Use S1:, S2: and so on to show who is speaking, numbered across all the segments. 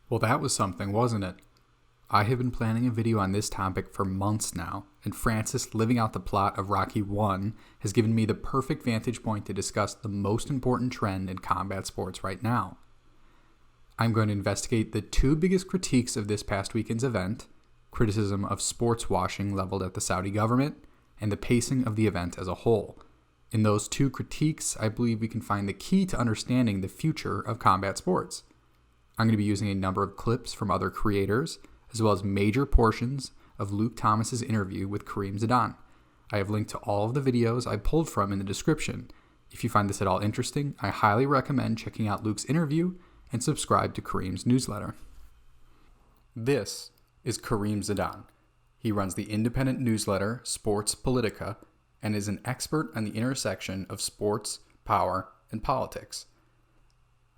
S1: Well, that was something, wasn't it? I have been planning a video on this topic for months now, and Francis living out the plot of Rocky 1 has given me the perfect vantage point to discuss the most important trend in combat sports right now. I'm going to investigate the two biggest critiques of this past weekend's event, criticism of sports washing leveled at the Saudi government, and the pacing of the event as a whole. In those two critiques, I believe we can find the key to understanding the future of combat sports. I'm going to be using a number of clips from other creators, as well as major portions of Luke Thomas's interview with Kareem Zidane. I have linked to all of the videos I pulled from in the description. If you find this at all interesting, I highly recommend checking out Luke's interview and subscribe to Kareem's newsletter. This is Kareem Zidane. He runs the independent newsletter Sports Politica and is an expert on the intersection of sports, power, and politics.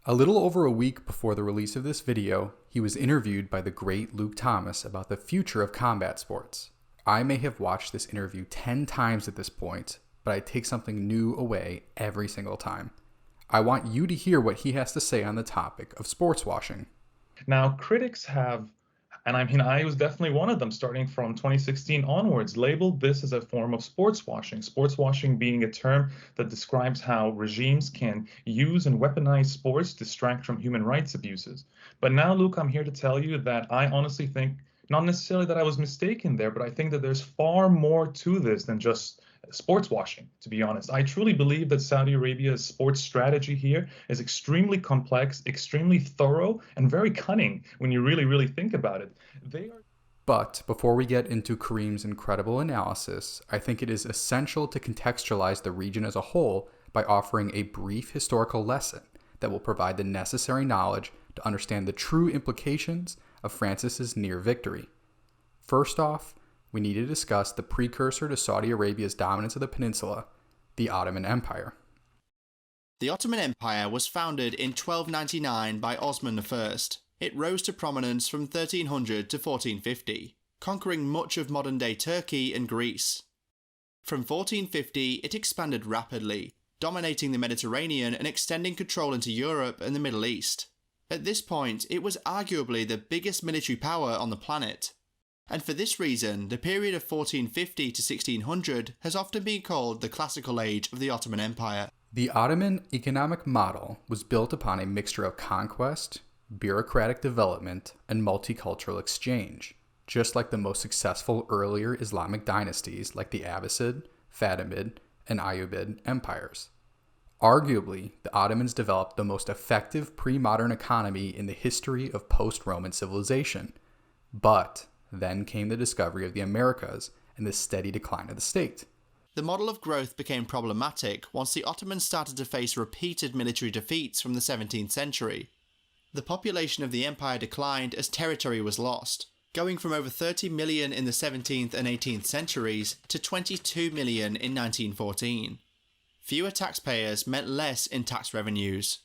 S1: A little over a week before the release of this video, he was interviewed by the great Luke Thomas about the future of combat sports. I may have watched this interview 10 times at this point, but I take something new away every single time. I want you to hear what he has to say on the topic of sports washing.
S2: Now, critics have, and I was definitely one of them starting from 2016 onwards, labeled this as a form of sports washing. Sports washing being a term that describes how regimes can use and weaponize sports to distract from human rights abuses. But now, Luke, I'm here to tell you that I honestly think, not necessarily that I was mistaken there, but I think that there's far more to this than just sports washing, to be honest. I truly believe that Saudi Arabia's sports strategy here is extremely complex, extremely thorough, and very cunning when you really think about it.
S1: But before we get into Kareem's incredible analysis, I think it is essential to contextualize the region as a whole by offering a brief historical lesson that will provide the necessary knowledge to understand the true implications of Francis's near victory. First off, we need to discuss the precursor to Saudi Arabia's dominance of the peninsula, the Ottoman Empire.
S3: The Ottoman Empire was founded in 1299 by Osman I. It rose to prominence from 1300 to 1450, conquering much of modern-day Turkey and Greece. From 1450, it expanded rapidly, dominating the Mediterranean and extending control into Europe and the Middle East. At this point, it was arguably the biggest military power on the planet. And for this reason, the period of 1450 to 1600 has often been called the classical age of the Ottoman Empire.
S1: The Ottoman economic model was built upon a mixture of conquest, bureaucratic development, and multicultural exchange, just like the most successful earlier Islamic dynasties like the Abbasid, Fatimid, and Ayyubid empires. Arguably, the Ottomans developed the most effective pre-modern economy in the history of post-Roman civilization. But then came the discovery of the Americas and the steady decline of the state.
S3: The model of growth became problematic once the Ottomans started to face repeated military defeats from the 17th century. The population of the empire declined as territory was lost, going from over 30 million in the 17th and 18th centuries to 22 million in 1914. Fewer taxpayers meant less in tax revenues.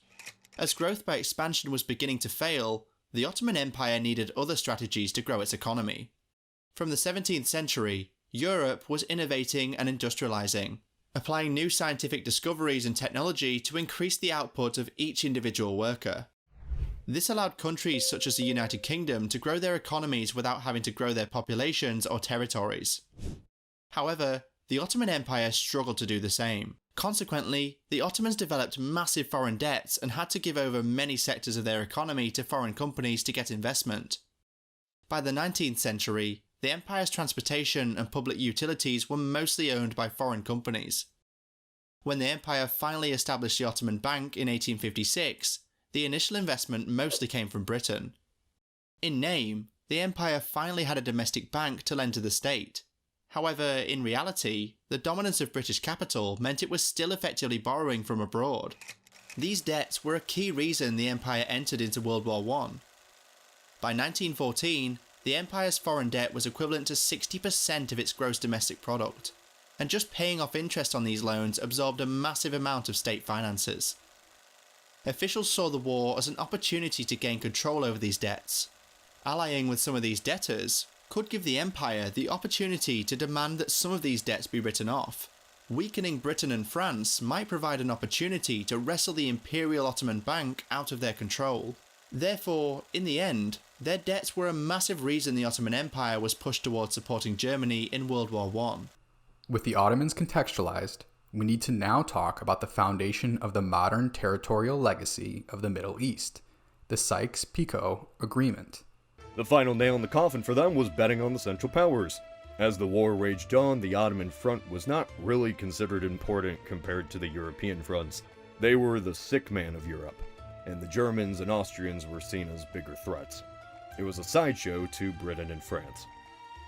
S3: As growth by expansion was beginning to fail, the Ottoman Empire needed other strategies to grow its economy. From the 17th century, Europe was innovating and industrializing, applying new scientific discoveries and technology to increase the output of each individual worker. This allowed countries such as the United Kingdom to grow their economies without having to grow their populations or territories. However, the Ottoman Empire struggled to do the same. Consequently, the Ottomans developed massive foreign debts and had to give over many sectors of their economy to foreign companies to get investment. By the 19th century, the empire's transportation and public utilities were mostly owned by foreign companies. When the empire finally established the Ottoman Bank in 1856, the initial investment mostly came from Britain. In name, the empire finally had a domestic bank to lend to the state. However, in reality, the dominance of British capital meant it was still effectively borrowing from abroad. These debts were a key reason the empire entered into World War I. By 1914, the empire's foreign debt was equivalent to 60% of its gross domestic product, and just paying off interest on these loans absorbed a massive amount of state finances. Officials saw the war as an opportunity to gain control over these debts. Allying with some of these debtors could give the empire the opportunity to demand that some of these debts be written off. Weakening Britain and France might provide an opportunity to wrestle the Imperial Ottoman Bank out of their control. Therefore, in the end, their debts were a massive reason the Ottoman Empire was pushed towards supporting Germany in World War I.
S1: With the Ottomans contextualized, we need to now talk about the foundation of the modern territorial legacy of the Middle East, the Sykes-Picot Agreement.
S4: The final nail in the coffin for them was betting on the Central Powers. As the war raged on, the Ottoman front was not really considered important compared to the European fronts. They were the sick man of Europe, and the Germans and Austrians were seen as bigger threats. It was a sideshow to Britain and France.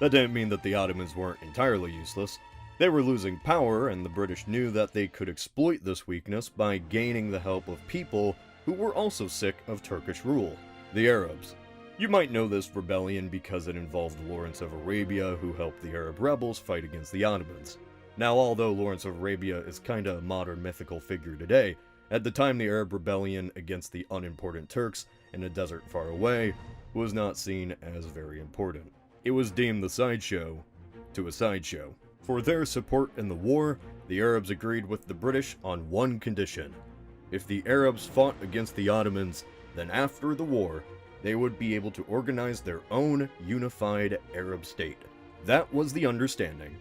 S4: That didn't mean that the Ottomans weren't entirely useless. They were losing power, and the British knew that they could exploit this weakness by gaining the help of people who were also sick of Turkish rule, the Arabs. You might know this rebellion because it involved Lawrence of Arabia, who helped the Arab rebels fight against the Ottomans. Now, although Lawrence of Arabia is kinda a modern mythical figure today, at the time the Arab rebellion against the unimportant Turks in a desert far away was not seen as very important. It was deemed the sideshow to a sideshow. For their support in the war, the Arabs agreed with the British on one condition. If the Arabs fought against the Ottomans, then after the war, they would be able to organize their own unified Arab state. That was the understanding.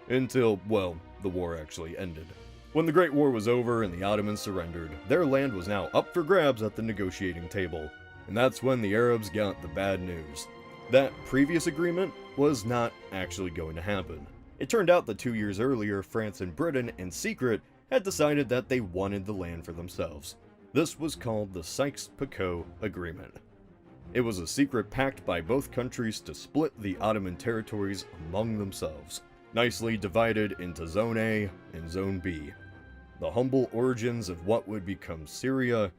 S4: Until, well, the war actually ended. When the Great War was over and the Ottomans surrendered, their land was now up for grabs at the negotiating table. And that's when the Arabs got the bad news. That previous agreement was not actually going to happen. It turned out that 2 years earlier, France and Britain, in secret, had decided that they wanted the land for themselves. This was called the Sykes-Picot Agreement. It was a secret pact by both countries to split the Ottoman territories among themselves, nicely divided into Zone A and Zone B, the humble origins of what would become Syria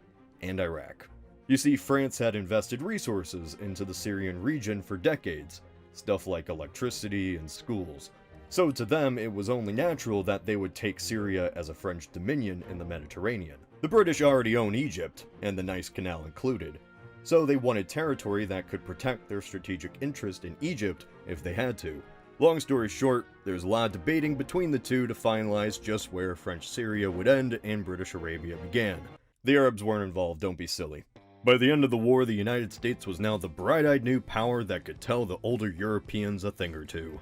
S4: and Iraq. You see, France had invested resources into the Syrian region for decades, stuff like electricity and schools. So to them, it was only natural that they would take Syria as a French dominion in the Mediterranean. The British already own Egypt, and the Nice Canal included, so they wanted territory that could protect their strategic interest in Egypt if they had to. Long story short, there's a lot of debating between the two to finalize just where French Syria would end and British Arabia began. The Arabs weren't involved, don't be silly. By the end of the war, the United States was now the bright-eyed new power that could tell the older Europeans a thing or two.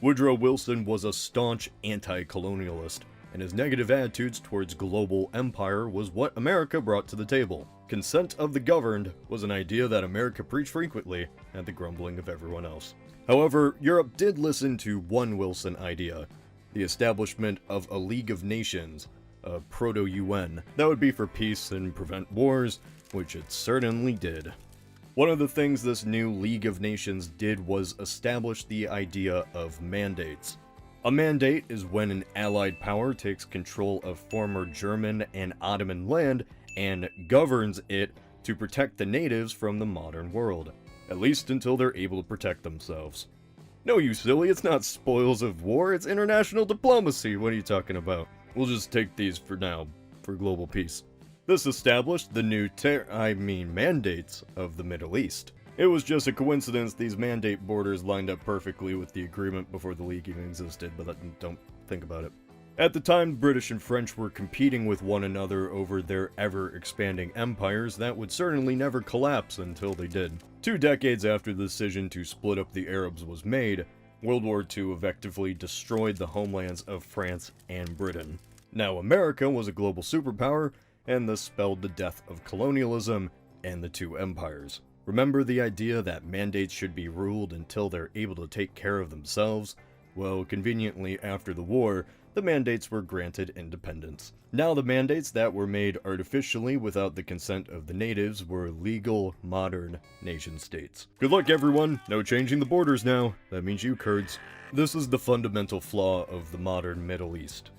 S4: Woodrow Wilson was a staunch anti-colonialist, and his negative attitudes towards global empire was what America brought to the table. Consent of the governed was an idea that America preached frequently at the grumbling of everyone else. However, Europe did listen to one Wilson idea, the establishment of a League of Nations, a proto-UN, that would be for peace and prevent wars, which it certainly did. One of the things this new League of Nations did was establish the idea of mandates. A mandate is when an allied power takes control of former German and Ottoman land and governs it to protect the natives from the modern world, at least until they're able to protect themselves. No, you silly, it's not spoils of war, it's international diplomacy. What are you talking about? We'll just take these for now, for global peace. This established the new mandates of the Middle East. It was just a coincidence these mandate borders lined up perfectly with the agreement before the League even existed, but don't think about it. At the time, British and French were competing with one another over their ever-expanding empires that would certainly never collapse until they did. 2 decades after the decision to split up the Arabs was made, World War II effectively destroyed the homelands of France and Britain. Now America was a global superpower, and this spelled the death of colonialism and the two empires. Remember the idea that mandates should be ruled until they're able to take care of themselves? Well, conveniently after the war, the mandates were granted independence. Now the mandates that were made artificially without the consent of the natives were legal, modern nation-states. Good luck everyone, no changing the borders now. That means you Kurds. This is the fundamental flaw of the modern Middle East.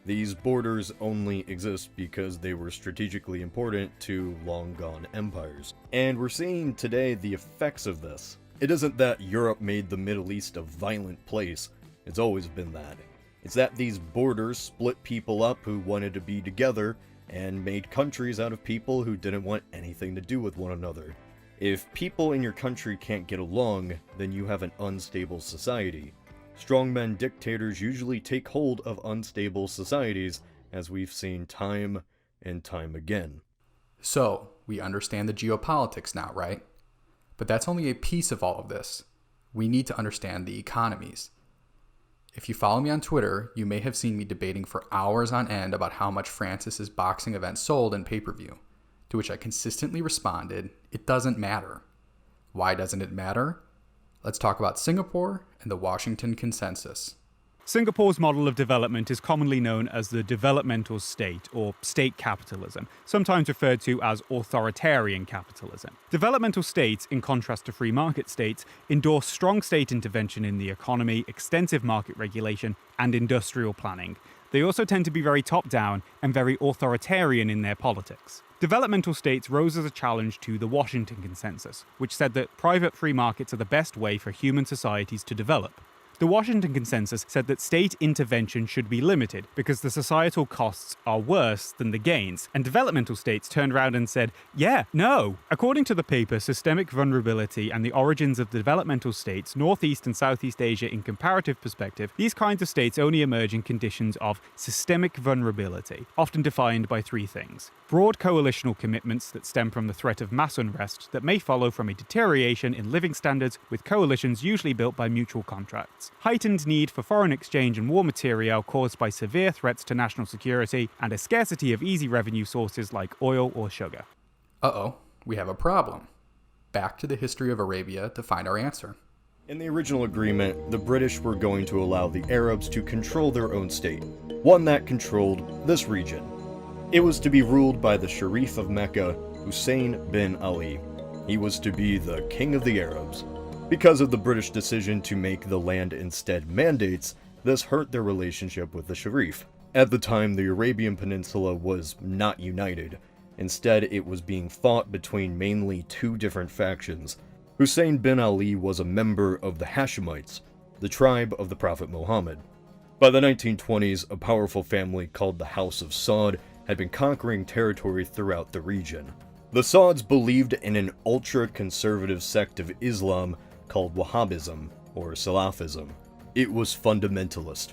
S4: These borders only exist because they were strategically important to long-gone empires. And we're seeing today the effects of this. It isn't that Europe made the Middle East a violent place. It's always been that. It's that these borders split people up who wanted to be together and made countries out of people who didn't want anything to do with one another. If people in your country can't get along, then you have an unstable society. Strongmen dictators usually take hold of unstable societies, as we've seen time and time again.
S1: So, we understand the geopolitics now, right? But that's only a piece of all of this. We need to understand the economies. If you follow me on Twitter, you may have seen me debating for hours on end about how much Francis's boxing event sold in pay-per-view, to which I consistently responded, it doesn't matter. Why doesn't it matter? Let's talk about Singapore and the Washington Consensus.
S5: Singapore's model of development is commonly known as the developmental state, or state capitalism, sometimes referred to as authoritarian capitalism. Developmental states, in contrast to free market states, endorse strong state intervention in the economy, extensive market regulation, and industrial planning. They also tend to be very top-down and very authoritarian in their politics. Developmental states rose as a challenge to the Washington Consensus, which said that private free markets are the best way for human societies to develop. The Washington Consensus said that state intervention should be limited because the societal costs are worse than the gains, and developmental states turned around and said, yeah, no. According to the paper Systemic Vulnerability and the Origins of Developmental States, Northeast and Southeast Asia in Comparative Perspective, these kinds of states only emerge in conditions of systemic vulnerability, often defined by three things. Broad coalitional commitments that stem from the threat of mass unrest that may follow from a deterioration in living standards, with coalitions usually built by mutual contracts. Heightened need for foreign exchange and war material caused by severe threats to national security, and a scarcity of easy revenue sources like oil or sugar.
S1: Uh-oh, we have a problem. Back to the history of Arabia to find our answer.
S4: In the original agreement, the British were going to allow the Arabs to control their own state, one that controlled this region. It was to be ruled by the Sharif of Mecca, Hussein bin Ali. He was to be the king of the Arabs. Because of the British decision to make the land instead mandates, this hurt their relationship with the Sharif. At the time, the Arabian Peninsula was not united. Instead, it was being fought between mainly two different factions. Hussein bin Ali was a member of the Hashemites, the tribe of the Prophet Muhammad. By the 1920s, a powerful family called the House of Saud had been conquering territory throughout the region. The Sauds believed in an ultra-conservative sect of Islam called Wahhabism, or Salafism. It was fundamentalist,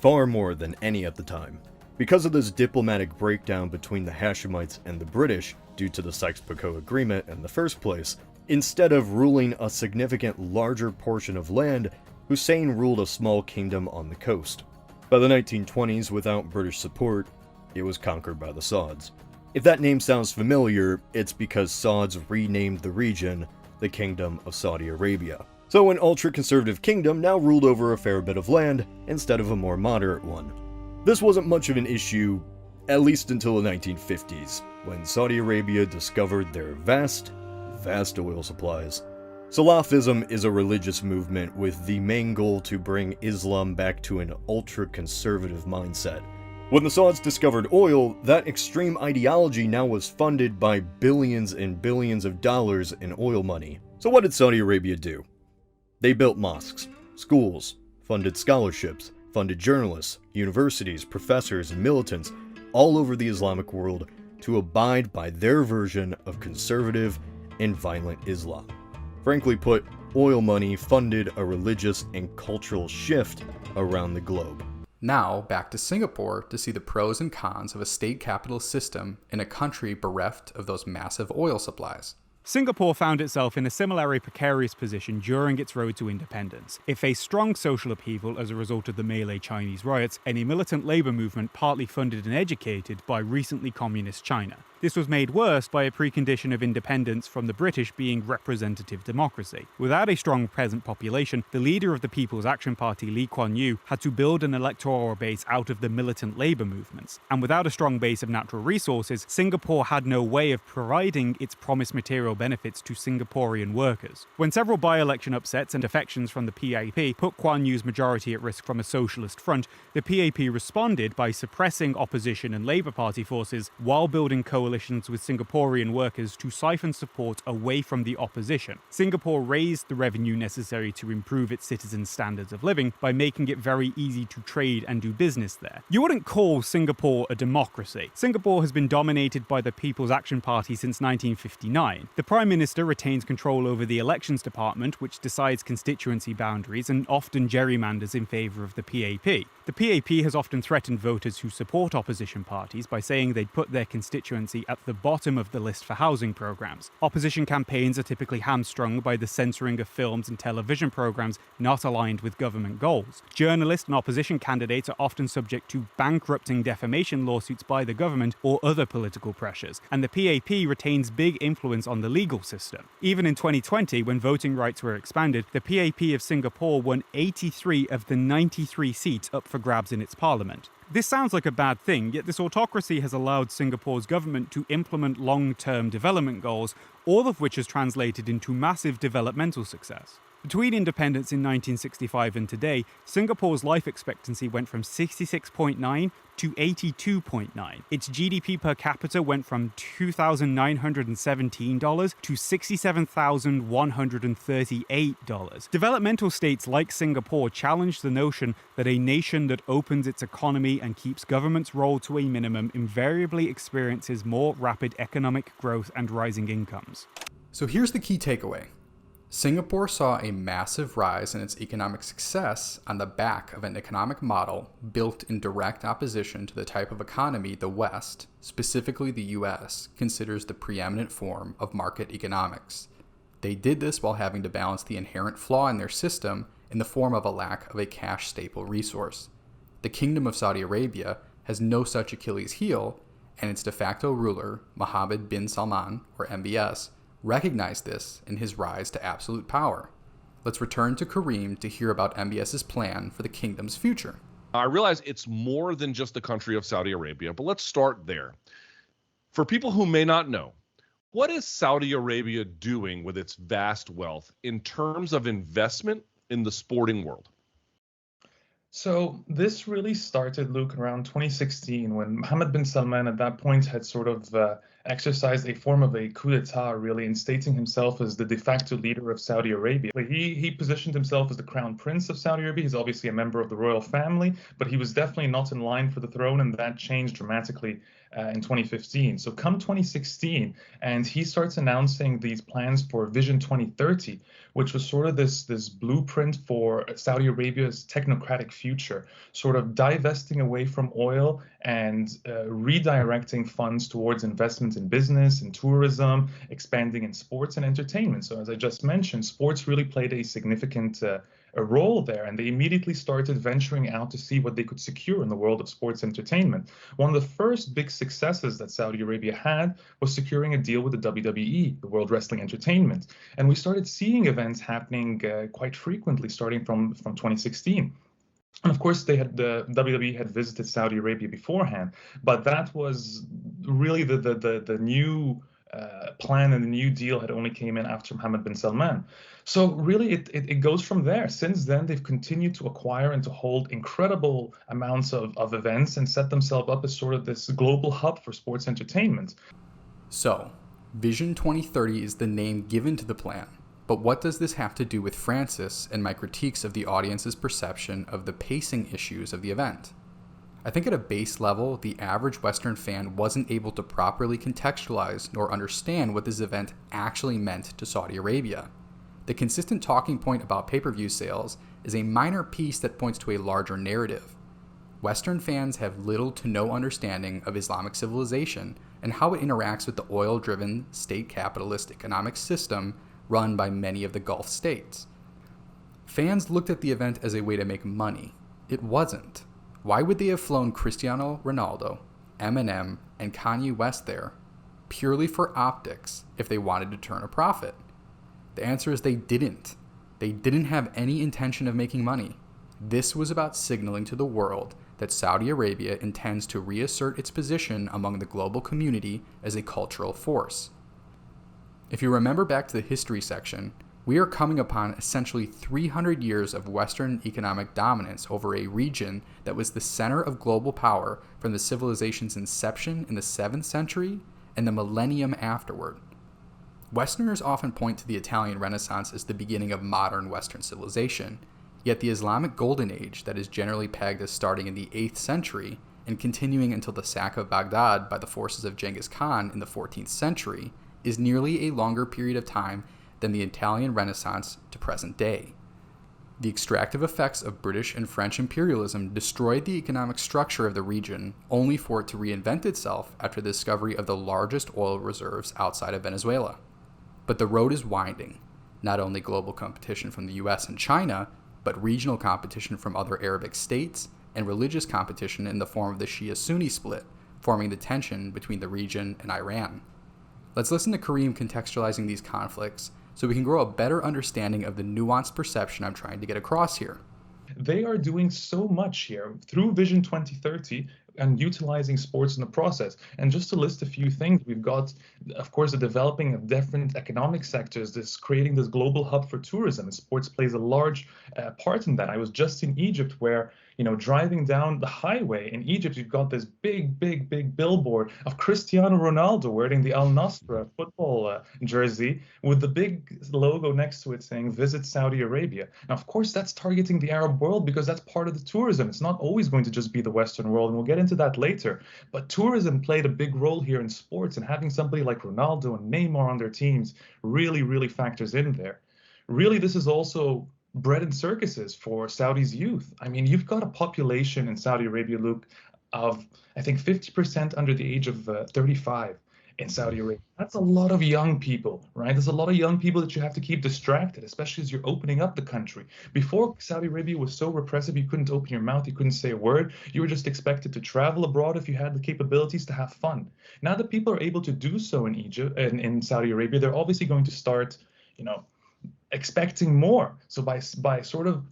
S4: far more than any at the time. Because of this diplomatic breakdown between the Hashemites and the British, due to the Sykes-Picot Agreement in the first place, instead of ruling a significant larger portion of land, Hussein ruled a small kingdom on the coast. By the 1920s, without British support, it was conquered by the Sauds. If that name sounds familiar, it's because Sauds renamed the region the Kingdom of Saudi Arabia. So an ultra-conservative kingdom now ruled over a fair bit of land instead of a more moderate one. This wasn't much of an issue, at least until the 1950s, when Saudi Arabia discovered their vast oil supplies. Salafism is a religious movement with the main goal to bring Islam back to an ultra-conservative mindset. When the Sauds discovered oil, that extreme ideology now was funded by billions and billions of dollars in oil money. So what did Saudi Arabia do? They built mosques, schools, funded scholarships, funded journalists, universities, professors, and militants all over the Islamic world to abide by their version of conservative and violent Islam. Frankly put, oil money funded a religious and cultural shift around the globe.
S1: Now, back to Singapore to see the pros and cons of a state capitalist system in a country bereft of those massive oil supplies.
S5: Singapore found itself in a similarly precarious position during its road to independence. It faced strong social upheaval as a result of the Malay Chinese riots and a militant labor movement partly funded and educated by recently communist China. This was made worse by a precondition of independence from the British being representative democracy. Without a strong peasant population, the leader of the People's Action Party, Lee Kuan Yew, had to build an electoral base out of the militant labor movements. And without a strong base of natural resources, Singapore had no way of providing its promised material benefits to Singaporean workers. When several by-election upsets and defections from the PAP put Kuan Yew's majority at risk from a socialist front, the PAP responded by suppressing opposition and Labour Party forces while building coalitions with Singaporean workers to siphon support away from the opposition. Singapore raised the revenue necessary to improve its citizens' standards of living by making it very easy to trade and do business there. You wouldn't call Singapore a democracy. Singapore has been dominated by the People's Action Party since 1959. The Prime Minister retains control over the elections department, which decides constituency boundaries and often gerrymanders in favour of the PAP. The PAP has often threatened voters who support opposition parties by saying they'd put their constituency autocracy at the bottom of the list for housing programs. Opposition campaigns are typically hamstrung by the censoring of films and television programs not aligned with government goals. Journalists and opposition candidates are often subject to bankrupting defamation lawsuits by the government or other political pressures, and the PAP retains big influence on the legal system. Even in 2020, when voting rights were expanded, the PAP of Singapore won 83 of the 93 seats up for grabs in its parliament. This sounds like a bad thing, yet this autocracy has allowed Singapore's government to implement long-term development goals, all of which has translated into massive developmental success. Between independence in 1965 and today, Singapore's life expectancy went from 66.9 to 82.9. Its GDP per capita went from $2,917 to $67,138. Developmental states like Singapore challenge the notion that a nation that opens its economy and keeps government's role to a minimum invariably experiences more rapid economic growth and rising incomes.
S1: So here's the key takeaway. Singapore saw a massive rise in its economic success on the back of an economic model built in direct opposition to the type of economy the West, specifically the US, considers the preeminent form of market economics. They did this while having to balance the inherent flaw in their system in the form of a lack of a cash staple resource. The Kingdom of Saudi Arabia has no such Achilles heel, and its de facto ruler, Mohammed bin Salman, or MBS, recognized this in his rise to absolute power. Let's return to Kareem to hear about MBS's plan for the kingdom's future.
S6: I realize it's more than just the country of Saudi Arabia, but let's start there. For people who may not know, what is Saudi Arabia doing with its vast wealth in terms of investment in the sporting world?
S2: So this really started, Luke, around 2016 when Mohammed bin Salman at that point had sort of exercised a form of a coup d'etat, really, in stating himself as the de facto leader of Saudi Arabia. He positioned himself as the crown prince of Saudi Arabia. He's obviously a member of the royal family, but he was definitely not in line for the throne, and that changed dramatically in 2015. So come 2016, and he starts announcing these plans for Vision 2030, which was sort of this blueprint for Saudi Arabia's technocratic future, sort of divesting away from oil and redirecting funds towards investment in business and tourism, expanding in sports and entertainment. So as I just mentioned, sports really played a significant a role there, and they immediately started venturing out to see what they could secure in the world of sports entertainment. One of the first big successes that Saudi Arabia had was securing a deal with the WWE, the World Wrestling Entertainment, and we started seeing events happening quite frequently starting from 2016. And of course, the WWE had visited Saudi Arabia beforehand, but that was really the new plan, and the new deal had only came in after Mohammed bin Salman. So really, it goes from there. Since then, they've continued to acquire and to hold incredible amounts of events and set themselves up as sort of this global hub for sports entertainment.
S1: So, Vision 2030 is the name given to the plan. But what does this have to do with Francis and my critiques of the audience's perception of the pacing issues of the event? I think at a base level, the average Western fan wasn't able to properly contextualize nor understand what this event actually meant to Saudi Arabia. The consistent talking point about pay-per-view sales is a minor piece that points to a larger narrative. Western fans have little to no understanding of Islamic civilization and how it interacts with the oil-driven, state-capitalist economic system run by many of the Gulf states. Fans looked at the event as a way to make money. It wasn't. Why would they have flown Cristiano Ronaldo, Eminem, and Kanye West there purely for optics if they wanted to turn a profit? The answer is they didn't. They didn't have any intention of making money. This was about signaling to the world that Saudi Arabia intends to reassert its position among the global community as a cultural force. If you remember back to the history section, we are coming upon essentially 300 years of Western economic dominance over a region that was the center of global power from the civilization's inception in the 7th century and the millennium afterward. Westerners often point to the Italian Renaissance as the beginning of modern Western civilization, yet the Islamic Golden Age that is generally pegged as starting in the 8th century and continuing until the sack of Baghdad by the forces of Genghis Khan in the 14th century is nearly a longer period of time than the Italian Renaissance to present day. The extractive effects of British and French imperialism destroyed the economic structure of the region, only for it to reinvent itself after the discovery of the largest oil reserves outside of Venezuela. But the road is winding. Not only global competition from the US and China, but regional competition from other Arabic states, and religious competition in the form of the Shia-Sunni split, forming the tension between the region and Iran. Let's listen to Kareem contextualizing these conflicts so we can grow a better understanding of the nuanced perception I'm trying to get across here.
S2: They are doing so much here through Vision 2030 and utilizing sports in the process. And just to list a few things, we've got, of course, the developing of different economic sectors, this creating this global hub for tourism, and sports plays a large part in that. I was just in Egypt where, driving down the highway in Egypt, you've got this big billboard of Cristiano Ronaldo wearing the Al Nassr football jersey with the big logo next to it saying "Visit Saudi Arabia." Now, of course, that's targeting the Arab world because that's part of the tourism. It's not always going to just be the Western world, and we'll get into that later. But tourism played a big role here in sports, and having somebody like Ronaldo and Neymar on their teams really factors in there. Really, this is also bread and circuses for Saudi's youth. I mean, you've got a population in Saudi Arabia, Luke, of, I think, 50% under the age of 35 in Saudi Arabia. That's a lot of young people, right? There's a lot of young people that you have to keep distracted, especially as you're opening up the country. Before, Saudi Arabia was so repressive, you couldn't open your mouth, you couldn't say a word. You were just expected to travel abroad if you had the capabilities to have fun. Now that people are able to do so in Egypt and in Saudi Arabia, they're obviously going to start, expecting more. So by sort of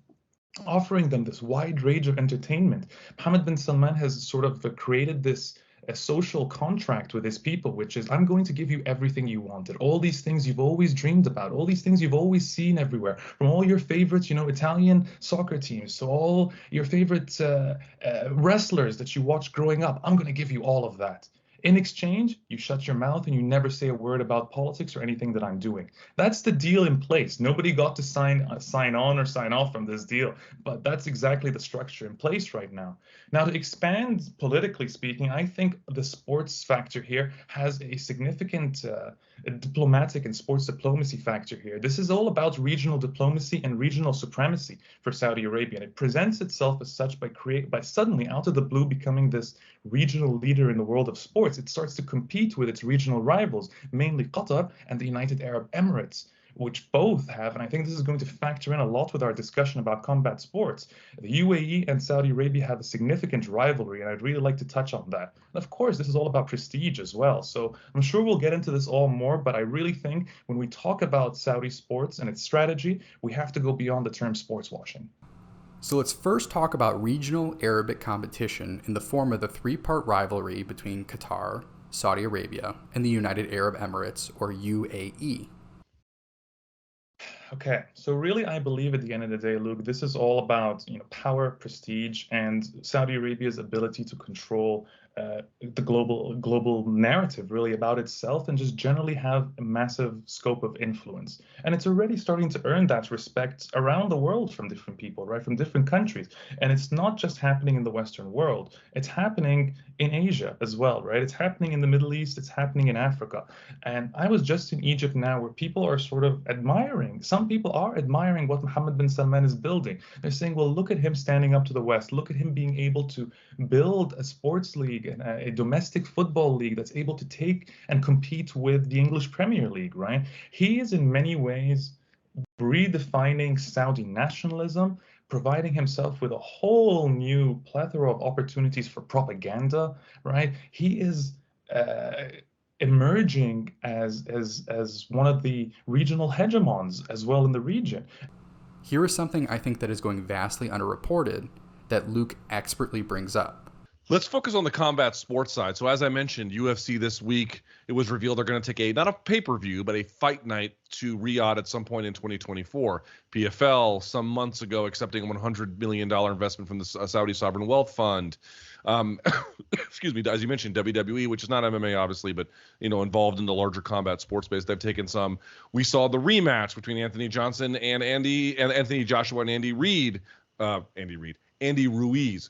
S2: offering them this wide range of entertainment, Mohammed bin Salman has sort of created this a social contract with his people, which is, I'm going to give you everything you wanted, all these things you've always dreamed about, all these things you've always seen everywhere, from all your favorites, Italian soccer teams, to all your favorite wrestlers that you watched growing up. I'm going to give you all of that. In exchange, you shut your mouth and you never say a word about politics or anything that I'm doing. That's the deal in place. Nobody got to sign on or sign off from this deal, but that's exactly the structure in place right now. Now, to expand politically speaking, I think the sports factor here has a significant diplomatic and sports diplomacy factor here. This is all about regional diplomacy and regional supremacy for Saudi Arabia. And it presents itself as such by suddenly, out of the blue, becoming this regional leader in the world of sports. It starts to compete with its regional rivals, mainly Qatar and the United Arab Emirates, which both have, and I think this is going to factor in a lot with our discussion about combat sports. The UAE and Saudi Arabia have a significant rivalry, and I'd really like to touch on that. And of course, this is all about prestige as well. So I'm sure we'll get into this all more, but I really think when we talk about Saudi sports and its strategy, we have to go beyond the term sports washing.
S1: So let's first talk about regional Arabic competition in the form of the three-part rivalry between Qatar, Saudi Arabia, and the United Arab Emirates, or UAE.
S2: Okay, so really, I believe at the end of the day, Luke, this is all about power, prestige, and Saudi Arabia's ability to control the global narrative, really, about itself, and just generally have a massive scope of influence. And it's already starting to earn that respect around the world from different people, right, from different countries. And it's not just happening in the Western world; it's happening in Asia as well, right? It's happening in the Middle East, it's happening in Africa. And I was just in Egypt now, where people are sort of admiring. Some people are admiring what Mohammed bin Salman is building. They're saying, well, look at him standing up to the West. Look at him being able to build a sports league and a domestic football league that's able to take and compete with the English Premier League, right? He is in many ways redefining Saudi nationalism, providing himself with a whole new plethora of opportunities for propaganda, right? He is emerging as one of the regional hegemons as well in the region.
S1: Here is something I think that is going vastly underreported that Luke expertly brings up.
S6: Let's focus on the combat sports side. So as I mentioned, UFC this week, it was revealed they're going to take not a pay-per-view, but a fight night to Riyadh at some point in 2024. PFL some months ago accepting a $100 million investment from the Saudi Sovereign Wealth Fund. Excuse me, as you mentioned, WWE, which is not MMA obviously, but involved in the larger combat sports space. They've taken some. We saw the rematch between Anthony Joshua and Andy Ruiz,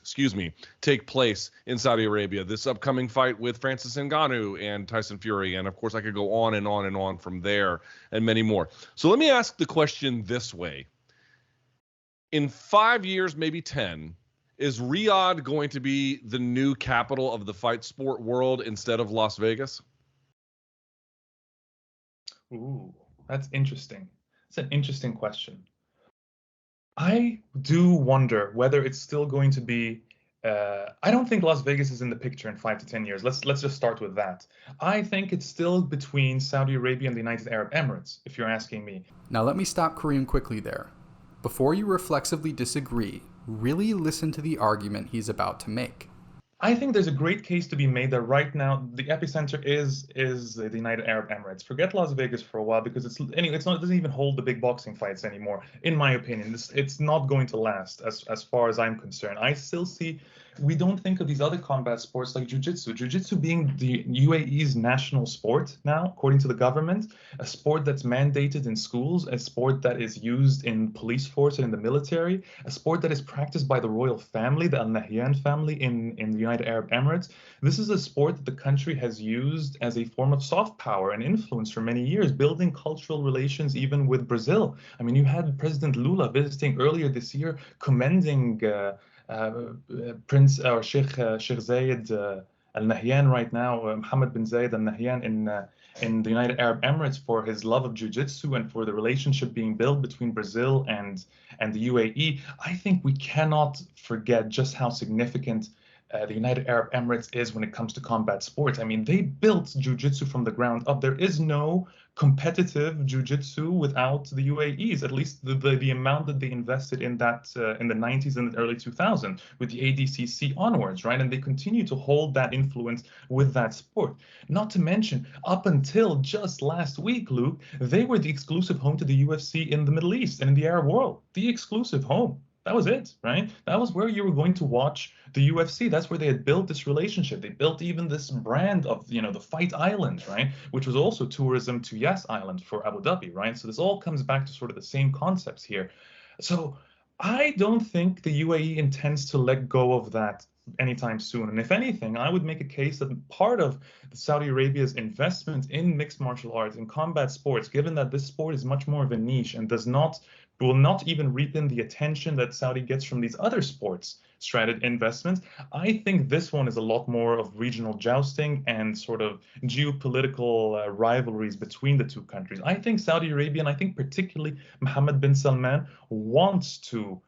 S6: take place in Saudi Arabia. This upcoming fight with Francis Ngannou and Tyson Fury. And of course, I could go on and on and on from there and many more. So let me ask the question this way. In 5 years, maybe 10, is Riyadh going to be the new capital of the fight sport world instead of Las Vegas?
S2: Ooh, that's interesting. It's an interesting question. I do wonder whether it's still going to be. I don't think Las Vegas is in the picture in 5 to 10 years. Let's just start with that. I think it's still between Saudi Arabia and the United Arab Emirates, if you're asking me.
S1: Now let me stop Kareem quickly there. Before you reflexively disagree, really listen to the argument he's about to make.
S2: I think there's a great case to be made that right now the epicenter is the United Arab Emirates. Forget Las Vegas for a while because it's not, it doesn't even hold the big boxing fights anymore. In my opinion, it's not going to last as far as I'm concerned. I still see we don't think of these other combat sports like jiu-jitsu. Jiu-jitsu being the UAE's national sport now, according to the government, a sport that's mandated in schools, a sport that is used in police force and in the military, a sport that is practiced by the royal family, the Al Nahyan family in the United Arab Emirates. This is a sport that the country has used as a form of soft power and influence for many years, building cultural relations even with Brazil. I mean, you had President Lula visiting earlier this year, commending Prince or Sheikh Zayed Al Nahyan right now, Mohammed bin Zayed Al Nahyan in the United Arab Emirates for his love of jiu-jitsu and for the relationship being built between Brazil and the UAE. I think we cannot forget just how significant the United Arab Emirates is when it comes to combat sports. I mean, they built jiu-jitsu from the ground up. There is no competitive jiu-jitsu without the UAEs, at least the amount that they invested in that in the 90s and the early 2000s with the ADCC onwards, right? And they continue to hold that influence with that sport. Not to mention, up until just last week, Luke, they were the exclusive home to the UFC in the Middle East and in the Arab world. The exclusive home. That was it, right? That was where you were going to watch the UFC. That's where they had built this relationship. They built even this brand of, the Fight Island, right? Which was also tourism to Yas Island for Abu Dhabi, right? So this all comes back to sort of the same concepts here. So I don't think the UAE intends to let go of that anytime soon. And if anything, I would make a case that part of Saudi Arabia's investment in mixed martial arts and combat sports, given that this sport is much more of a niche and will not even reap in the attention that Saudi gets from these other sports strategic investments. I think this one is a lot more of regional jousting and sort of geopolitical rivalries between the two countries. I think Saudi Arabia, and I think particularly Mohammed bin Salman, wants to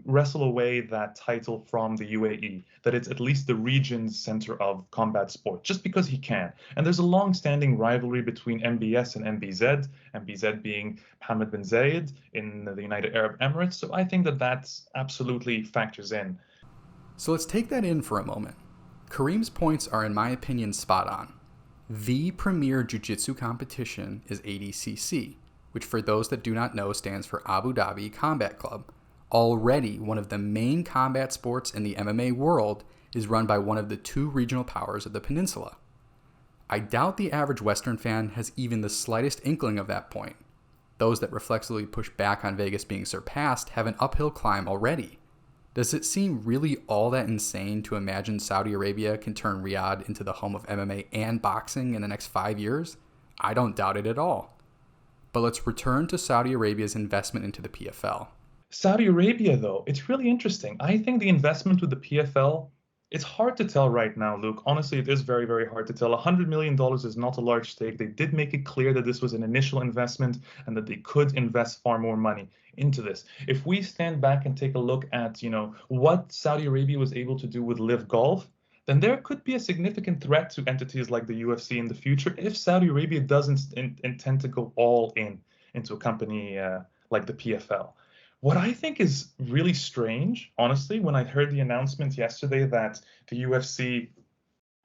S2: wrestle away that title from the UAE, that it's at least the region's center of combat sport, just because he can. And there's a long-standing rivalry between MBS and MBZ, MBZ being Mohammed bin Zayed in the United Arab Emirates. So I think that absolutely factors in.
S1: So let's take that in for a moment. Kareem's points are, in my opinion, spot on. The premier jiu-jitsu competition is ADCC, which for those that do not know stands for Abu Dhabi Combat Club. Already one of the main combat sports in the MMA world is run by one of the two regional powers of the peninsula. I doubt the average Western fan has even the slightest inkling of that point. Those that reflexively push back on Vegas being surpassed have an uphill climb already. Does it seem really all that insane to imagine Saudi Arabia can turn Riyadh into the home of MMA and boxing in the next 5 years? I don't doubt it at all. But let's return to Saudi Arabia's investment into the PFL.
S2: Saudi Arabia, though, it's really interesting. I think the investment with the PFL, it's hard to tell right now, Luke. Honestly, it is very, very hard to tell. $100 million is not a large stake. They did make it clear that this was an initial investment and that they could invest far more money into this. If we stand back and take a look at, what Saudi Arabia was able to do with Live Golf, then there could be a significant threat to entities like the UFC in the future if Saudi Arabia doesn't intend to go all into a company like the PFL. What I think is really strange, honestly, when I heard the announcement yesterday that the UFC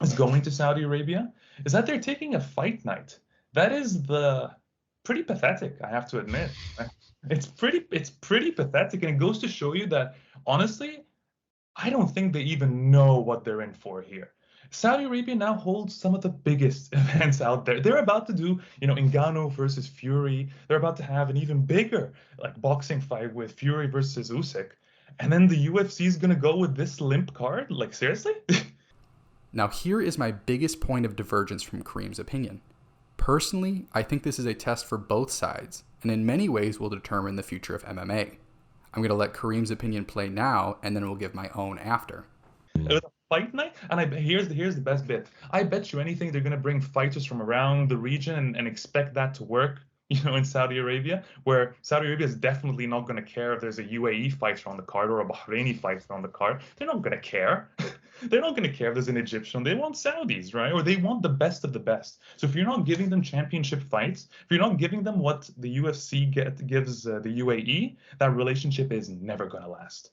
S2: is going to Saudi Arabia, is that they're taking a fight night. That is pretty pathetic, I have to admit. It's pretty pathetic, and it goes to show you that, honestly, I don't think they even know what they're in for here. Saudi Arabia now holds some of the biggest events out there. They're about to do, Ngannou versus Fury. They're about to have an even bigger boxing fight with Fury versus Usyk. And then the UFC is going to go with this limp card? Seriously?
S1: Now here is my biggest point of divergence from Kareem's opinion. Personally, I think this is a test for both sides, and in many ways will determine the future of MMA. I'm going to let Kareem's opinion play now, and then we'll give my own after.
S2: It was a fight night, and here's the best bit. I bet you anything they're gonna bring fighters from around the region and expect that to work. In Saudi Arabia, where Saudi Arabia is definitely not going to care if there's a UAE fighter on the card or a Bahraini fighter on the card. They're not going to care. They're not going to care if there's an Egyptian. They want Saudis, right? Or they want the best of the best. So if you're not giving them championship fights, if you're not giving them what the UFC gives the UAE, that relationship is never going to last.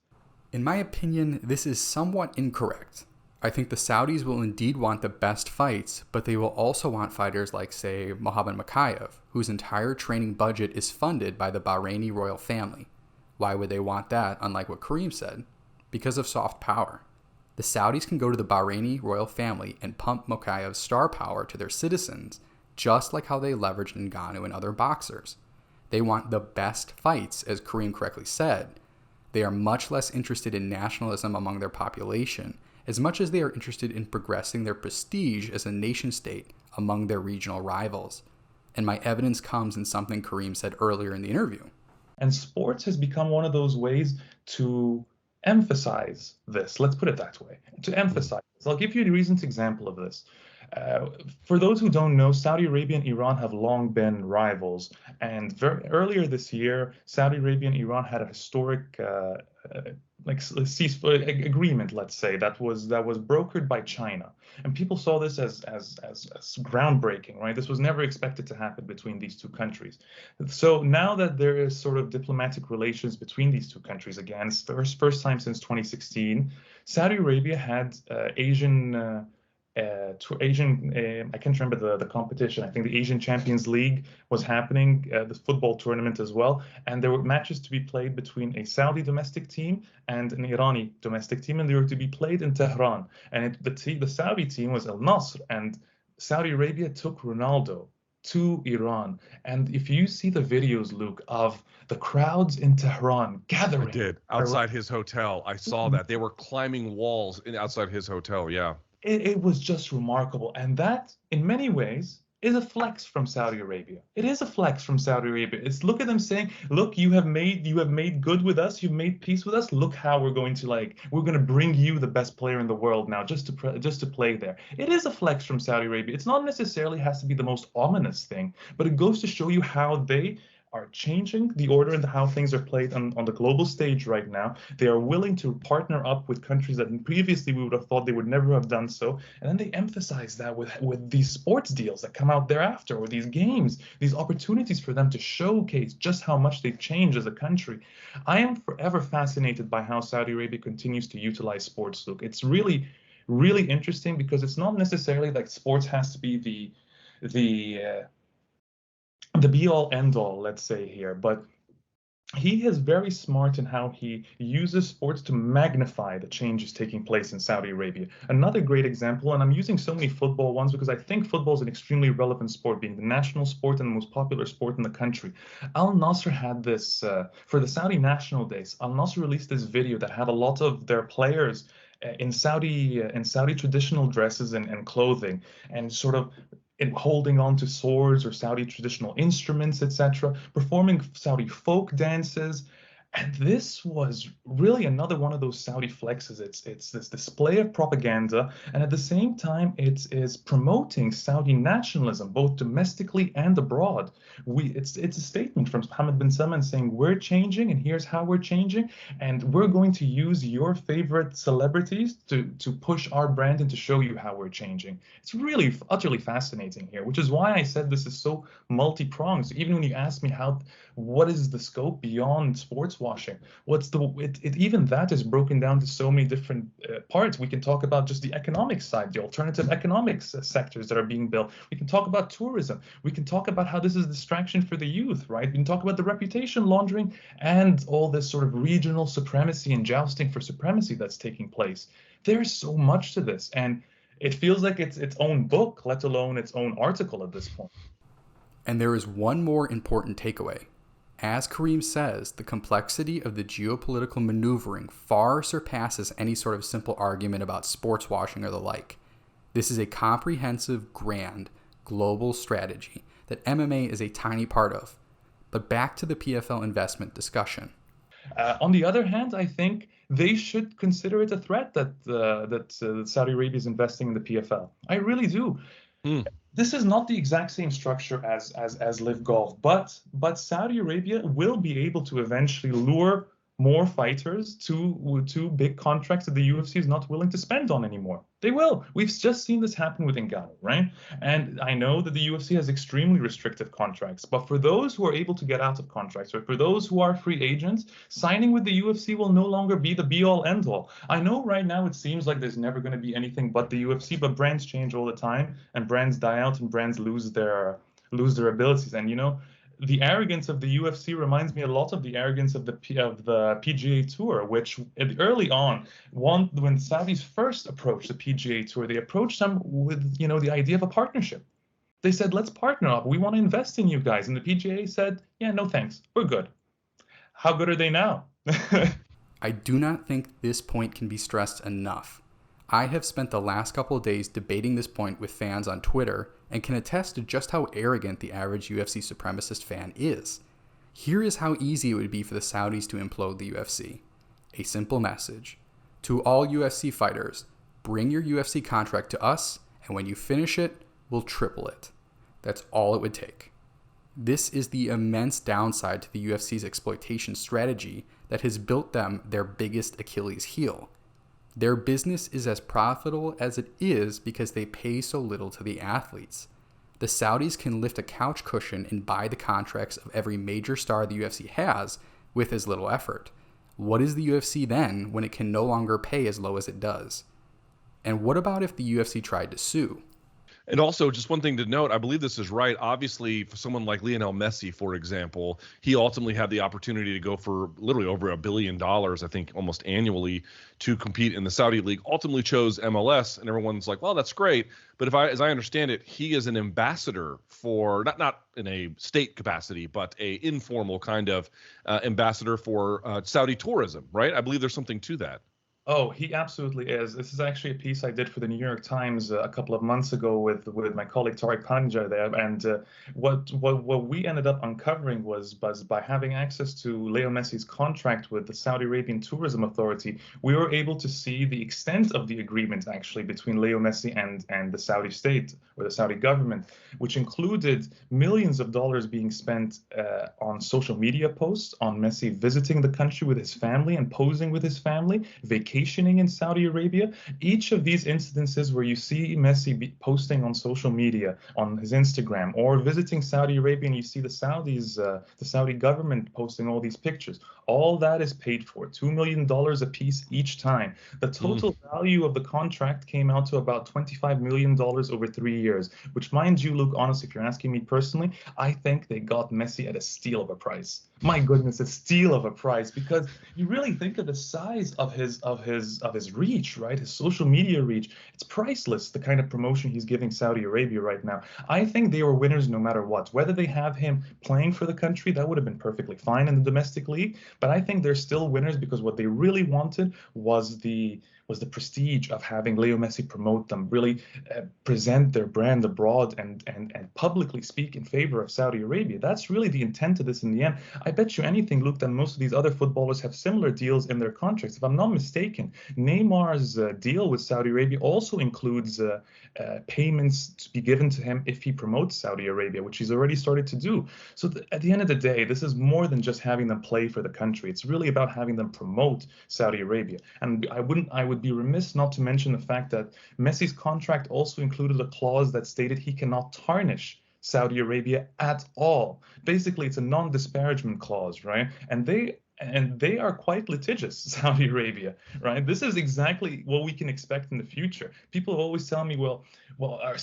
S1: In my opinion, this is somewhat incorrect. I think the Saudis will indeed want the best fights, but they will also want fighters like, say, Mohammed Mokaev, whose entire training budget is funded by the Bahraini royal family. Why would they want that, unlike what Kareem said? Because of soft power. The Saudis can go to the Bahraini royal family and pump Mokaev's star power to their citizens, just like how they leveraged Ngannou and other boxers. They want the best fights, as Kareem correctly said. They are much less interested in nationalism among their population, as much as they are interested in progressing their prestige as a nation-state among their regional rivals. And my evidence comes in something Kareem said earlier in the interview.
S2: And sports has become one of those ways to emphasize this. Let's put it that way. To emphasize this. I'll give you a recent example of this. For those who don't know, Saudi Arabia and Iran have long been rivals. And earlier this year, Saudi Arabia and Iran had a historic ceasefire agreement, let's say, that was brokered by China. And people saw this as groundbreaking, right? This was never expected to happen between these two countries. So now that there is sort of diplomatic relations between these two countries again, first time since 2016, Saudi Arabia had I can't remember the competition. I think the Asian Champions League was happening, the football tournament as well. And there were matches to be played between a Saudi domestic team and an Irani domestic team, and they were to be played in Tehran. And the Saudi team was Al Nasr, and Saudi Arabia took Ronaldo to Iran. And if you see the videos, Luke, of the crowds in Tehran gathering.
S6: I did. Outside his hotel. I saw that. They were climbing walls outside his hotel, yeah.
S2: It was just remarkable. And that, in many ways, is a flex from Saudi Arabia. It is a flex from Saudi Arabia. It's look at them saying, look, you have made good with us. You've made peace with us. Look how we're going to bring you the best player in the world now just to play there. It is a flex from Saudi Arabia. It's not necessarily has to be the most ominous thing, but it goes to show you how they are changing the order and how things are played on the global stage right now. They are willing to partner up with countries that previously we would have thought they would never have done so. And then they emphasize that with these sports deals that come out thereafter, or these games, these opportunities for them to showcase just how much they've changed as a country. I am forever fascinated by how Saudi Arabia continues to utilize sports, Luke. It's really, really interesting because it's not necessarily like sports has to be the be-all, end-all, let's say here, but he is very smart in how he uses sports to magnify the changes taking place in Saudi Arabia. Another great example, and I'm using so many football ones because I think football is an extremely relevant sport, being the national sport and the most popular sport in the country. Al Nasr had this, for the Saudi National Days, Al Nasr released this video that had a lot of their players in Saudi traditional dresses and clothing, and sort of holding on to swords or Saudi traditional instruments, etc., performing Saudi folk dances. And this was really another one of those Saudi flexes. It's this display of propaganda, and at the same time, it is promoting Saudi nationalism, both domestically and abroad. It's a statement from Mohammed bin Salman saying, we're changing, and here's how we're changing, and we're going to use your favorite celebrities to push our brand and to show you how we're changing. It's really utterly fascinating here, which is why I said this is so multi-pronged. So even when you ask me what is the scope beyond sports washing, even that is broken down to so many different parts. We can talk about just the economic side, the alternative economics sectors that are being built. We can talk about tourism. We can talk about how this is a distraction for the youth, right? We can talk about the reputation laundering and all this sort of regional supremacy and jousting for supremacy that's taking place. There's so much to this, and it feels like it's its own book, let alone its own article at this point.
S1: And there is one more important takeaway. As Kareem says, the complexity of the geopolitical maneuvering far surpasses any sort of simple argument about sports washing or the like. This is a comprehensive, grand, global strategy that MMA is a tiny part of. But back to the PFL investment discussion.
S2: On the other hand, I think they should consider it a threat that Saudi Arabia is investing in the PFL. I really do. This is not the exact same structure as Live Golf, but Saudi Arabia will be able to eventually lure more fighters to big contracts that the UFC is not willing to spend on anymore. They will. We've just seen this happen with Ngannou, right? And I know that the UFC has extremely restrictive contracts, but for those who are able to get out of contracts, or for those who are free agents, signing with the UFC will no longer be the be-all, end-all. I know right now it seems like there's never going to be anything but the UFC, but brands change all the time, and brands die out, and brands lose their abilities. And the arrogance of the UFC reminds me a lot of the arrogance of the PGA Tour, which early on, when Saudis first approached the PGA Tour, they approached them with the idea of a partnership. They said, let's partner up. We want to invest in you guys. And the PGA said, yeah, no thanks. We're good. How good are they now?
S1: I do not think this point can be stressed enough. I have spent the last couple of days debating this point with fans on Twitter and can attest to just how arrogant the average UFC supremacist fan is. Here is how easy it would be for the Saudis to implode the UFC. A simple message. To all UFC fighters, bring your UFC contract to us, and when you finish it, we'll triple it. That's all it would take. This is the immense downside to the UFC's exploitation strategy that has built them their biggest Achilles heel. Their business is as profitable as it is because they pay so little to the athletes. The Saudis can lift a couch cushion and buy the contracts of every major star the UFC has with as little effort. What is the UFC then when it can no longer pay as low as it does? And what about if the UFC tried to sue?
S6: And also, just one thing to note, I believe this is right. Obviously, for someone like Lionel Messi, for example, he ultimately had the opportunity to go for literally over $1 billion, I think almost annually, to compete in the Saudi League. Ultimately chose MLS, and everyone's like, well, that's great. But as I understand it, he is an ambassador for, not in a state capacity, but a informal kind of ambassador for Saudi tourism, right? I believe there's something to that.
S2: Oh, he absolutely is. This is actually a piece I did for the New York Times a couple of months ago with my colleague Tariq Panja there. And what we ended up uncovering was by having access to Leo Messi's contract with the Saudi Arabian Tourism Authority, we were able to see the extent of the agreement actually between Leo Messi and the Saudi state or the Saudi government, which included millions of dollars being spent on social media posts, on Messi visiting the country with his family and posing with his family, vacationing in Saudi Arabia. Each of these incidences where you see Messi posting on social media, on his Instagram, or visiting Saudi Arabia and you see the Saudis, the Saudi government posting all these pictures, all that is paid for, $2 million a piece each time. The total value of the contract came out to about $25 million over 3 years, which, mind you, Luke, honestly, if you're asking me personally, I think they got Messi at a steal of a price. My goodness, a steal of a price, because you really think of the size of his reach, right? His social media reach. It's priceless, the kind of promotion he's giving Saudi Arabia right now. I think they were winners no matter what. Whether they have him playing for the country, that would have been perfectly fine in the domestic league. But I think they're still winners because what they really wanted was the prestige of having Leo Messi promote them, really present their brand abroad and publicly speak in favor of Saudi Arabia. That's really the intent of this in the end. I bet you anything, Luke, that most of these other footballers have similar deals in their contracts. If I'm not mistaken, Neymar's deal with Saudi Arabia also includes payments to be given to him if he promotes Saudi Arabia, which he's already started to do. So at the end of the day, this is more than just having them play for the country. It's really about having them promote Saudi Arabia. And I would be remiss not to mention the fact that Messi's contract also included a clause that stated he cannot tarnish Saudi Arabia at all. Basically, it's a non-disparagement clause, right? And they are quite litigious, Saudi Arabia, right? This is exactly what we can expect in the future. People always tell me, well,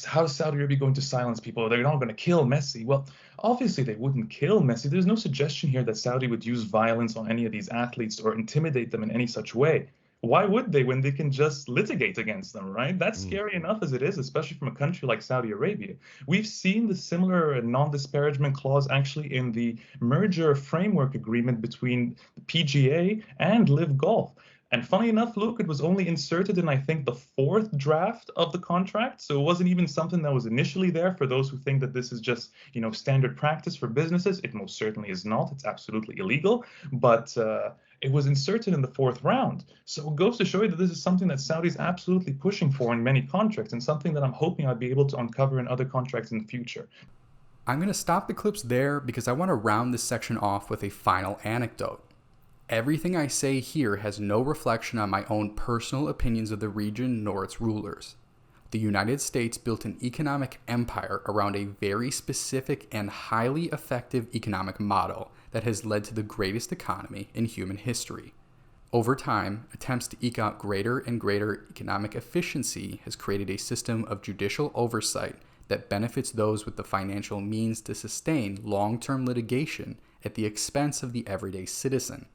S2: how is Saudi Arabia going to silence people? They're not going to kill Messi. Well, obviously they wouldn't kill Messi. There's no suggestion here that Saudi would use violence on any of these athletes or intimidate them in any such way. Why would they when they can just litigate against them, right? That's scary enough as it is, especially from a country like Saudi Arabia. We've seen the similar non-disparagement clause actually in the merger framework agreement between the PGA and Live Golf. And funny enough, Luke, it was only inserted in, I think, the 4th draft of the contract. So it wasn't even something that was initially there. For those who think that this is just, standard practice for businesses, it most certainly is not. It's absolutely illegal. But it was inserted in the fourth round. So it goes to show you that this is something that Saudi is absolutely pushing for in many contracts, and something that I'm hoping I'll be able to uncover in other contracts in the future.
S1: I'm going to stop the clips there because I want to round this section off with a final anecdote. Everything I say here has no reflection on my own personal opinions of the region nor its rulers. The United States built an economic empire around a very specific and highly effective economic model that has led to the greatest economy in human history. Over time, attempts to eke out greater and greater economic efficiency has created a system of judicial oversight that benefits those with the financial means to sustain long-term litigation at the expense of the everyday citizen.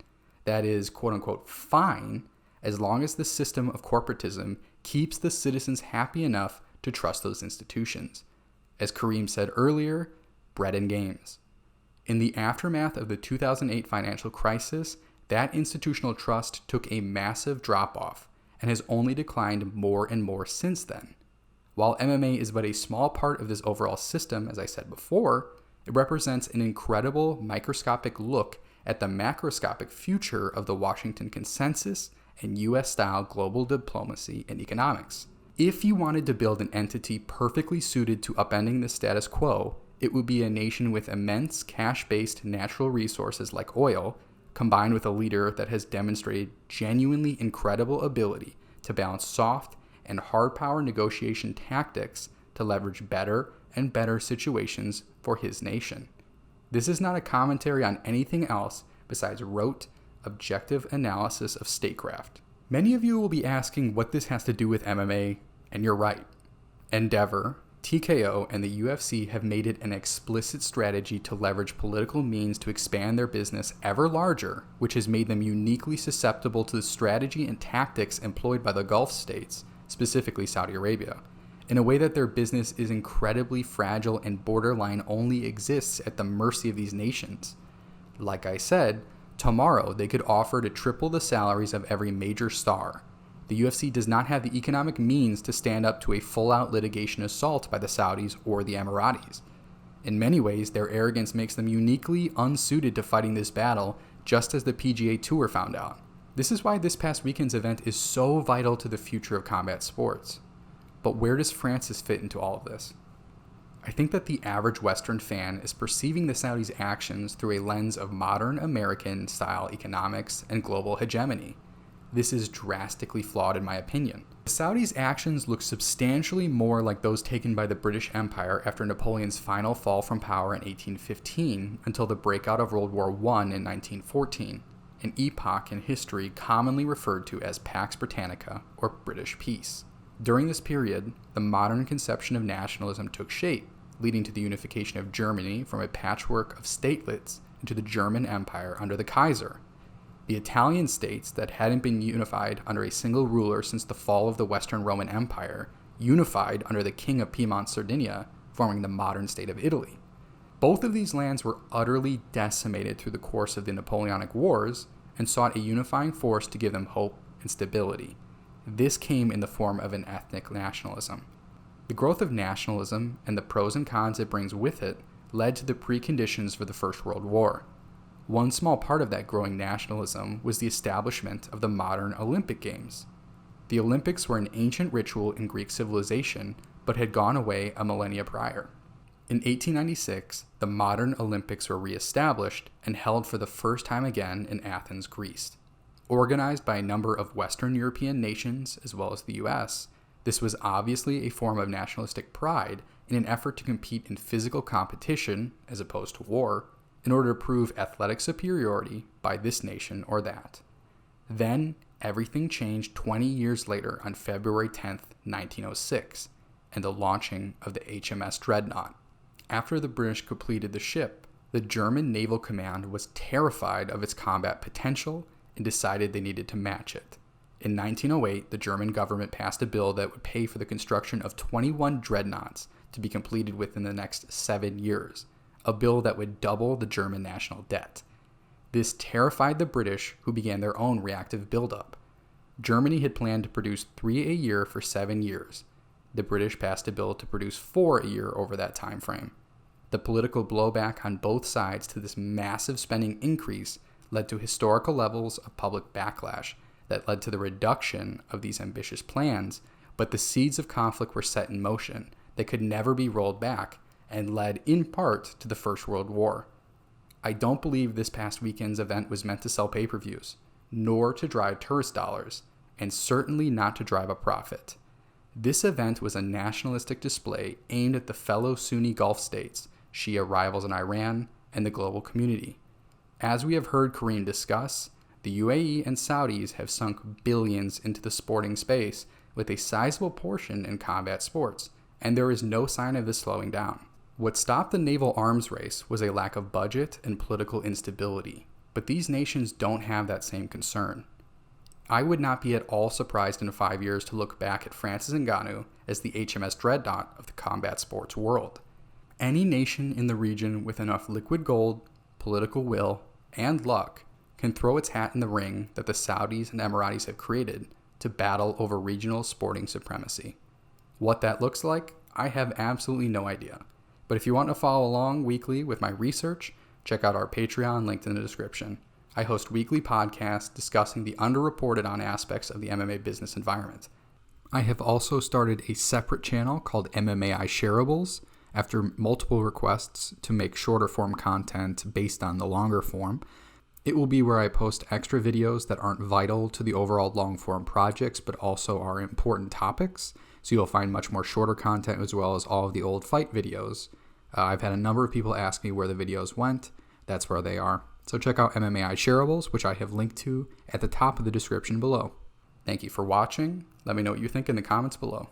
S1: That is, quote-unquote, fine, as long as the system of corporatism keeps the citizens happy enough to trust those institutions. As Kareem said earlier, bread and games. In the aftermath of the 2008 financial crisis, that institutional trust took a massive drop-off and has only declined more and more since then. While MMA is but a small part of this overall system, as I said before, it represents an incredible microscopic look at the macroscopic future of the Washington Consensus and US-style global diplomacy and economics. If you wanted to build an entity perfectly suited to upending the status quo, it would be a nation with immense cash-based natural resources like oil, combined with a leader that has demonstrated genuinely incredible ability to balance soft and hard power negotiation tactics to leverage better and better situations for his nation. This is not a commentary on anything else besides rote, objective analysis of statecraft. Many of you will be asking what this has to do with MMA, and you're right. Endeavor, TKO, and the UFC have made it an explicit strategy to leverage political means to expand their business ever larger, which has made them uniquely susceptible to the strategy and tactics employed by the Gulf states, specifically Saudi Arabia, in a way that their business is incredibly fragile and borderline only exists at the mercy of these nations. Like I said, tomorrow they could offer to triple the salaries of every major star. The UFC does not have the economic means to stand up to a full-out litigation assault by the Saudis or the Emiratis. In many ways, their arrogance makes them uniquely unsuited to fighting this battle, just as the PGA Tour found out. This is why this past weekend's event is so vital to the future of combat sports. But where does Francis fit into all of this? I think that the average Western fan is perceiving the Saudis' actions through a lens of modern American-style economics and global hegemony. This is drastically flawed in my opinion. The Saudis' actions look substantially more like those taken by the British Empire after Napoleon's final fall from power in 1815 until the breakout of World War I in 1914, an epoch in history commonly referred to as Pax Britannica or British peace. During this period, the modern conception of nationalism took shape, leading to the unification of Germany from a patchwork of statelets into the German Empire under the Kaiser. The Italian states that hadn't been unified under a single ruler since the fall of the Western Roman Empire unified under the King of Piedmont Sardinia, forming the modern state of Italy. Both of these lands were utterly decimated through the course of the Napoleonic Wars and sought a unifying force to give them hope and stability. This came in the form of an ethnic nationalism. The growth of nationalism and the pros and cons it brings with it led to the preconditions for the First World War. One small part of that growing nationalism was the establishment of the modern Olympic Games. The Olympics were an ancient ritual in Greek civilization, but had gone away a millennia prior. In 1896, the modern Olympics were reestablished and held for the first time again in Athens, Greece. Organized by a number of Western European nations as well as the US, this was obviously a form of nationalistic pride in an effort to compete in physical competition, as opposed to war, in order to prove athletic superiority by this nation or that. Then, everything changed 20 years later on February 10, 1906, and the launching of the HMS Dreadnought. After the British completed the ship, the German Naval Command was terrified of its combat potential and decided they needed to match it. In 1908, the German government passed a bill that would pay for the construction of 21 dreadnoughts to be completed within the next 7 years, a bill that would double the German national debt. This terrified the British, who began their own reactive buildup. Germany had planned to produce 3 a year for 7 years. The British passed a bill to produce 4 a year over that time frame. The political blowback on both sides to this massive spending increase led to historical levels of public backlash that led to the reduction of these ambitious plans, but the seeds of conflict were set in motion that could never be rolled back and led in part to the First World War. I don't believe this past weekend's event was meant to sell pay-per-views, nor to drive tourist dollars, and certainly not to drive a profit. This event was a nationalistic display aimed at the fellow Sunni Gulf states, Shia rivals in Iran, and the global community. As we have heard Kareem discuss, the UAE and Saudis have sunk billions into the sporting space with a sizable portion in combat sports, and there is no sign of this slowing down. What stopped the naval arms race was a lack of budget and political instability, but these nations don't have that same concern. I would not be at all surprised in 5 years to look back at Francis Ngannou as the HMS Dreadnought of the combat sports world. Any nation in the region with enough liquid gold, political will, and luck can throw its hat in the ring that the Saudis and Emiratis have created to battle over regional sporting supremacy. What that looks like, I have absolutely no idea. But if you want to follow along weekly with my research, check out our Patreon linked in the description. I host weekly podcasts discussing the underreported on aspects of the MMA business environment. I have also started a separate channel called MMA iShareables after multiple requests to make shorter form content based on the longer form. It will be where I post extra videos that aren't vital to the overall long form projects but also are important topics. So you'll find much more shorter content as well as all of the old fight videos. I've had a number of people ask me where the videos went. That's where they are. So check out MMA iShareables, which I have linked to at the top of the description below. Thank you for watching. Let me know what you think in the comments below.